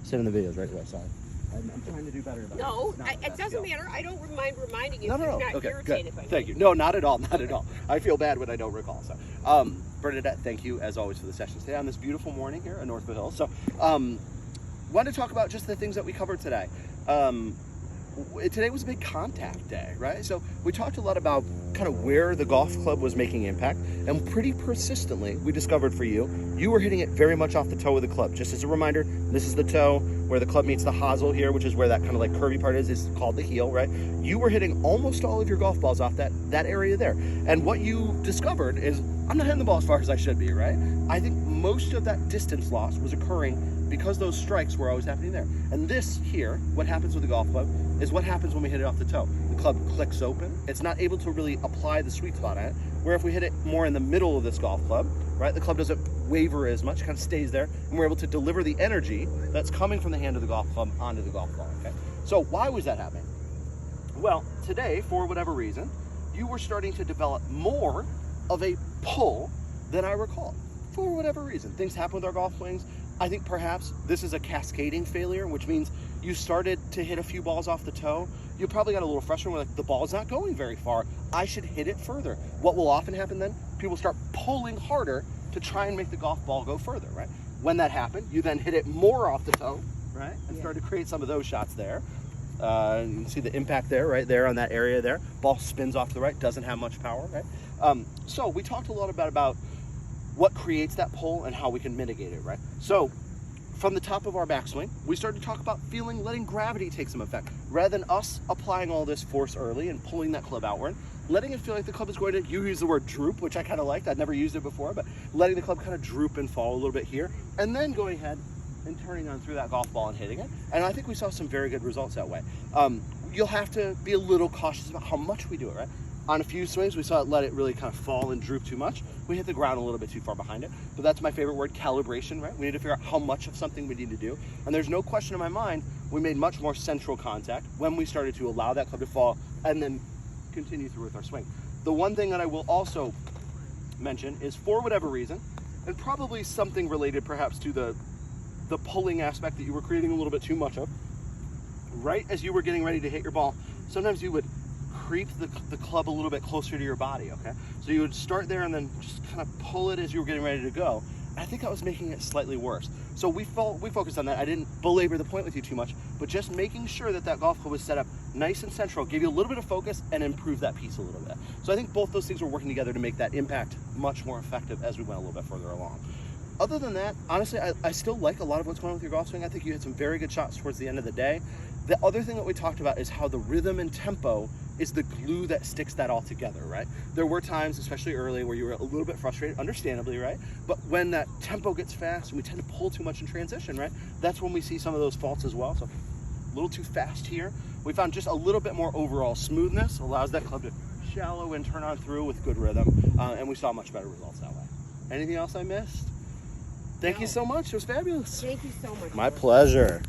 Sit in the videos right away, sorry. I'm trying to do better about No, it. it doesn't matter. I don't mind reminding you No, if you're no. not Okay, irritated good. by me. Thank you. No, not at all, not at all. I feel bad when I don't recall. So, Bernadette, thank you as always for the session today on this beautiful morning here at Northwood Hills. So, wanted to talk about just the things that we covered today. Today was a big contact day, right? So we talked a lot about kind of where the golf club was making impact, and pretty persistently we discovered for you were hitting it very much off the toe of the club. Just as a reminder, this is the toe where the club meets the hosel here, which is where that kind of like curvy part is called the heel, right? You were hitting almost all of your golf balls off that area there. And what you discovered is, I'm not hitting the ball as far as I should be, right? I think most of that distance loss was occurring because those strikes were always happening there. And this here, what happens with the golf club, is what happens when we hit it off the toe. The club clicks open. It's not able to really apply the sweet spot on it, where if we hit it more in the middle of this golf club, right, the club doesn't waver as much, kind of stays there, and we're able to deliver the energy that's coming from the hand of the golf club onto the golf ball, okay? So why was that happening? Well, today, for whatever reason, you were starting to develop more of a pull than I recall. For whatever reason, things happen with our golf swings. I think perhaps this is a cascading failure, which means you started to hit a few balls off the toe. You probably got a little frustrated with like, the ball's not going very far. I should hit it further. What will often happen then? People start pulling harder to try and make the golf ball go further, right? When that happened, you then hit it more off the toe, right? And start to create some of those shots there. You can see the impact there, right there on that area there. Ball spins off to the right, doesn't have much power, right? So we talked a lot about what creates that pull and how we can mitigate it, right? So from the top of our backswing, we started to talk about letting gravity take some effect. Rather than us applying all this force early and pulling that club outward, letting it feel like the club is going to, you use the word droop, which I kind of liked. I'd never used it before, but letting the club kind of droop and fall a little bit here, and then going ahead and turning on through that golf ball and hitting it. And I think we saw some very good results that way. You'll have to be a little cautious about how much we do it, right? On a few swings, we saw it let it really kind of fall and droop too much. We hit the ground a little bit too far behind it. But that's my favorite word, calibration, right? We need to figure out how much of something we need to do. And there's no question in my mind, we made much more central contact when we started to allow that club to fall and then continue through with our swing. The one thing that I will also mention is, for whatever reason, and probably something related perhaps to the pulling aspect that you were creating a little bit too much of, right as you were getting ready to hit your ball, sometimes you would creep the club a little bit closer to your body, okay? So you would start there and then just kind of pull it as you were getting ready to go. And I think that was making it slightly worse. So we focused on that. I didn't belabor the point with you too much, but just making sure that golf club was set up nice and central, gave you a little bit of focus and improved that piece a little bit. So I think both those things were working together to make that impact much more effective as we went a little bit further along. Other than that, honestly, I still like a lot of what's going on with your golf swing. I think you had some very good shots towards the end of the day. The other thing that we talked about is how the rhythm and tempo is the glue that sticks that all together, right? There were times, especially early, where you were a little bit frustrated, understandably, right? But when that tempo gets fast and we tend to pull too much in transition, right? That's when we see some of those faults as well. So a little too fast here. We found just a little bit more overall smoothness, allows that club to shallow and turn on through with good rhythm, and we saw much better results that way. Anything else I missed? Thank you so much. It was fabulous. Thank you so much. My pleasure.